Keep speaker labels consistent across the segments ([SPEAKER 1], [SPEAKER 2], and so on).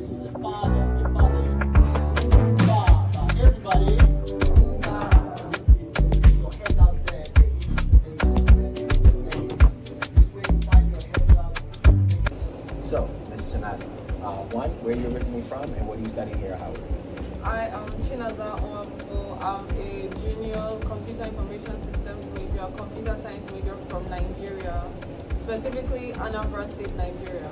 [SPEAKER 1] This is the father. The father is father. Everybody. Your head out there. This way you find your head out.
[SPEAKER 2] So, Ms. Chinaza, one, where are you originally from and what are you studying here at Howard?
[SPEAKER 3] I am Chinaza Onwamgo. I'm a junior computer information systems major, computer science major from Nigeria, specifically Anambra State, Nigeria.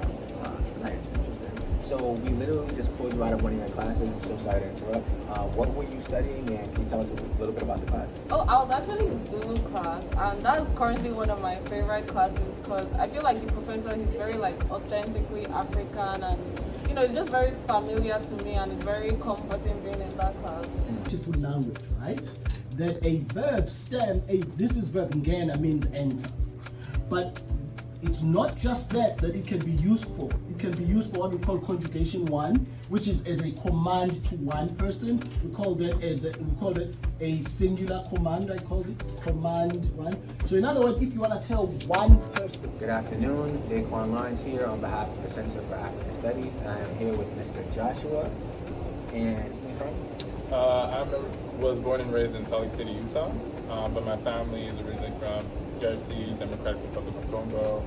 [SPEAKER 2] Nice, interesting. So we literally just pulled you out of one of your classes and so sorry to interrupt. What were you studying and can you tell us a little bit about the class?
[SPEAKER 3] Oh, I was actually in Zulu class, and that's currently one of my favorite classes because I feel like the professor, he's very authentically African, and it's just very familiar to me, and it's very comforting being in that class.
[SPEAKER 1] Beautiful language, right? That a verb stem, this is verb in Ghana means enter. But it's not just that it can be used for. It can be used for what we call conjugation one, which is as a command to one person. We call that a singular command. I call it command one. So in other words, if you want to tell one person.
[SPEAKER 2] Good afternoon, DaQuan Lawrence here on behalf of the Center for African Studies. I am here with Mr. Joshua. And where are you from?
[SPEAKER 4] I was born and raised in Salt Lake City, Utah, but my family is originally from Jersey, Democratic Republic of Congo,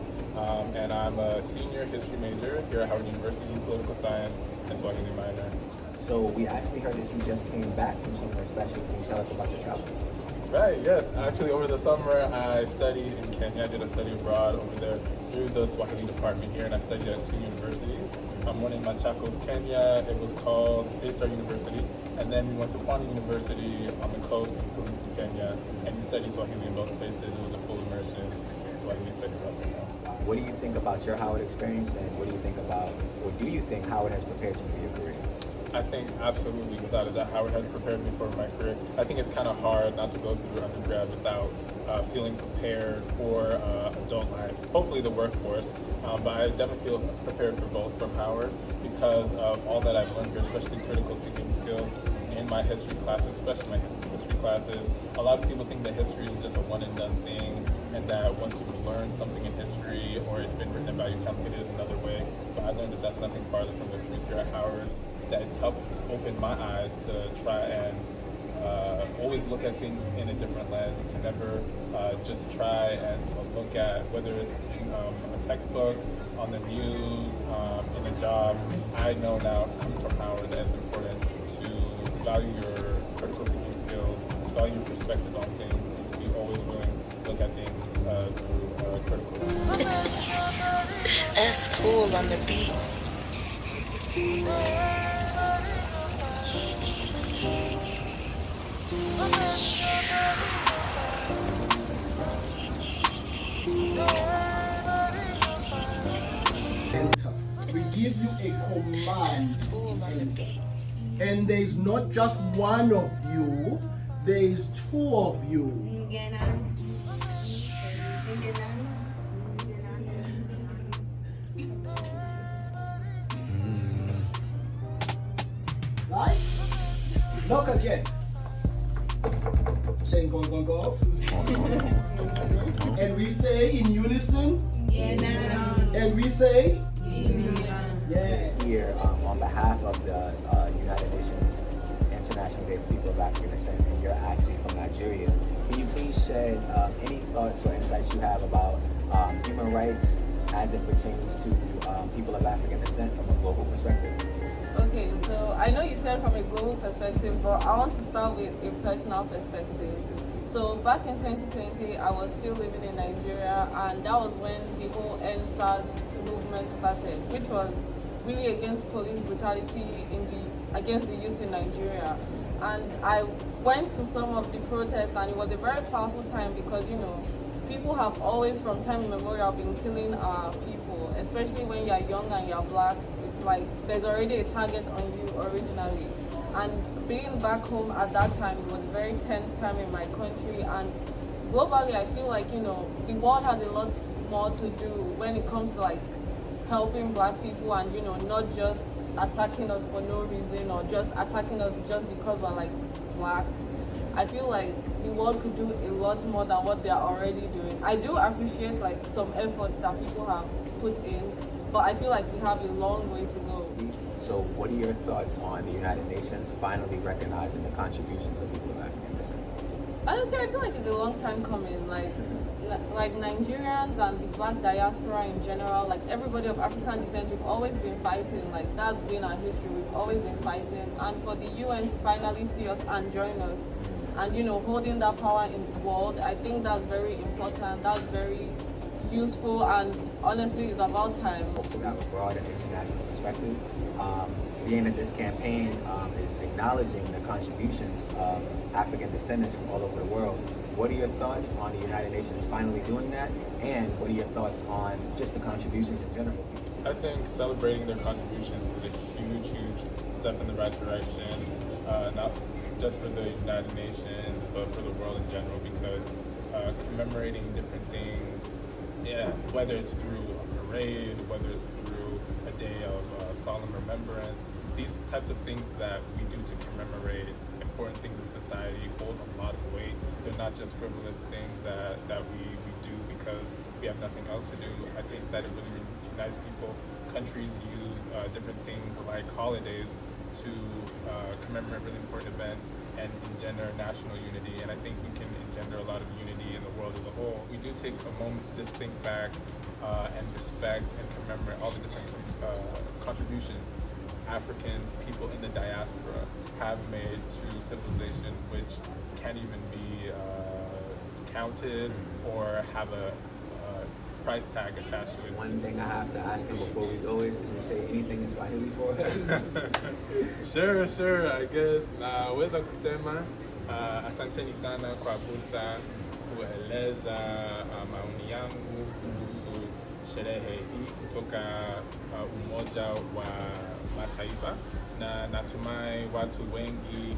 [SPEAKER 4] and I'm a senior history major here at Howard University, political science, and Swahili minor.
[SPEAKER 2] So we actually heard that you just came back from somewhere special. Can you tell us about your travels?
[SPEAKER 4] Right, yes. Actually, over the summer, I studied in Kenya. I did a study abroad over there through the Swahili department here, and I studied at two universities. One in Machakos, Kenya. It was called Daystar University. And then we went to Pwani University on the coast of Kenya, and we studied Swahili in both places. It was a full immersion Swahili study program.
[SPEAKER 2] What do you think about your Howard experience, and what do you think about, or do you think Howard has prepared you for your career?
[SPEAKER 4] I think absolutely, without a doubt, Howard has prepared me for my career. I think it's kind of hard not to go through undergrad without feeling prepared for adult life, hopefully the workforce. But I definitely feel prepared for both from Howard because of all that I've learned here, especially critical thinking skills in my history classes, especially my history classes. A lot of people think that history is just a one and done thing, and that once you learn something in history or it's been written about, you can't get it another way. But I learned that that's nothing farther from the truth here at Howard. That has helped open my eyes to try and always look at things in a different lens, to never just try and look at whether it's in a textbook, on the news, in a job. I know now, coming from Howard, that it's important to value your critical thinking skills, value your perspective on things, and to be always willing to look at things through critical lens.
[SPEAKER 5] That's cool on the beat.
[SPEAKER 1] Enter. We give you a command to enter. And there's not just one of you, there's two of you. Right? Knock again. Saying go, go, go. And we say in unison. And we say. Yeah.
[SPEAKER 2] Here on behalf of the United Nations International Day for People of African Descent, and you're actually from Nigeria. Can you please shed any thoughts or insights you have about human rights as it pertains to people of African descent from a global perspective?
[SPEAKER 3] Okay, so I know you said from a global perspective, but I want to start with a personal perspective. So back in 2020, I was still living in Nigeria, and that was when the whole NSAS movement started, which was really against police brutality against the youth in Nigeria. And I went to some of the protests, and it was a very powerful time because, people have always from time immemorial been killing our people, especially when you're young and you're black. It's like there's already a target on you originally. And being back home at that time, it was a very tense time in my country. And globally, I feel like, the world has a lot more to do when it comes to helping black people and, not just attacking us for no reason or just attacking us just because we're black. I feel like the world could do a lot more than what they're already doing. I do appreciate some efforts that people have put in but I feel like we have a long way to go.
[SPEAKER 2] So what are your thoughts on the United Nations finally recognizing the contributions of people of African descent?
[SPEAKER 3] Honestly, I feel like it's a long time coming. Like Nigerians and the black diaspora in general, like everybody of African descent, we've always been fighting. Like that's been our history. We've always been fighting. And for the UN to finally see us and join us, and holding that power in the world, I think that's very important. That's very useful, and honestly, it's about time.
[SPEAKER 2] Hopefully, have a broad and international perspective. Being that this campaign is acknowledging the contributions of African descendants from all over the world, what are your thoughts on the United Nations finally doing that? And what are your thoughts on just the contributions in general?
[SPEAKER 4] I think celebrating their contributions is a huge, huge step in the right direction, not just for the United Nations, but for the world in general, because commemorating different things, whether it's through a parade, whether it's through a day of solemn remembrance, these types of things that we do to commemorate important things in society hold a lot of weight. They're not just frivolous things that we do because we have nothing else to do. I think that it really unites people. Countries use different things like holidays to commemorate really important events and engender national unity, and I think we can engender a lot of unity in the world as a whole. We do take a moment to just think back and respect and commemorate all the different contributions Africans, people in the diaspora have made to civilization, which can't even be counted or have a price tag attached to it.
[SPEAKER 2] One thing I have to ask him before we go is, can you say anything in Swahili for us?
[SPEAKER 4] Sure, I guess. Naweza kusema asanteni sana kwa fursa kueleza maoni yangu kuhusu sherehe hii kutoka Umoja wa Mataifa, na natumai watu wengi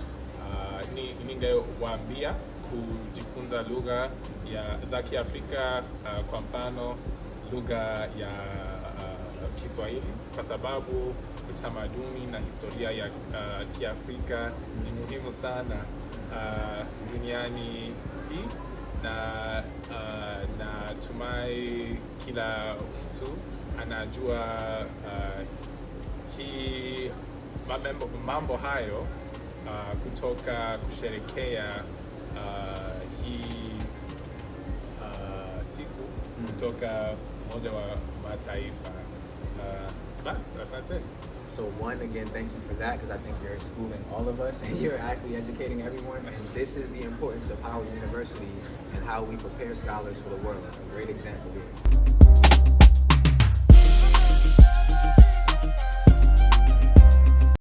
[SPEAKER 4] ningewaambia kujifunza lugha za Kiafrika, kwa mfano lugha ya Kiswahili, kwa sababu utamaduni na historia ya Kiafrika ni muhimu sana duniani hii, na natumai kila mtu anajua hii mambo hayo kutoka kusherekea hii siku kutoka Umoja wa Mataifa. Bas, asanteni.
[SPEAKER 2] So one, again, thank you for that, because I think you're schooling all of us and you're actually educating everyone. And this is the importance of Howard University and how we prepare scholars for the world. A great example here.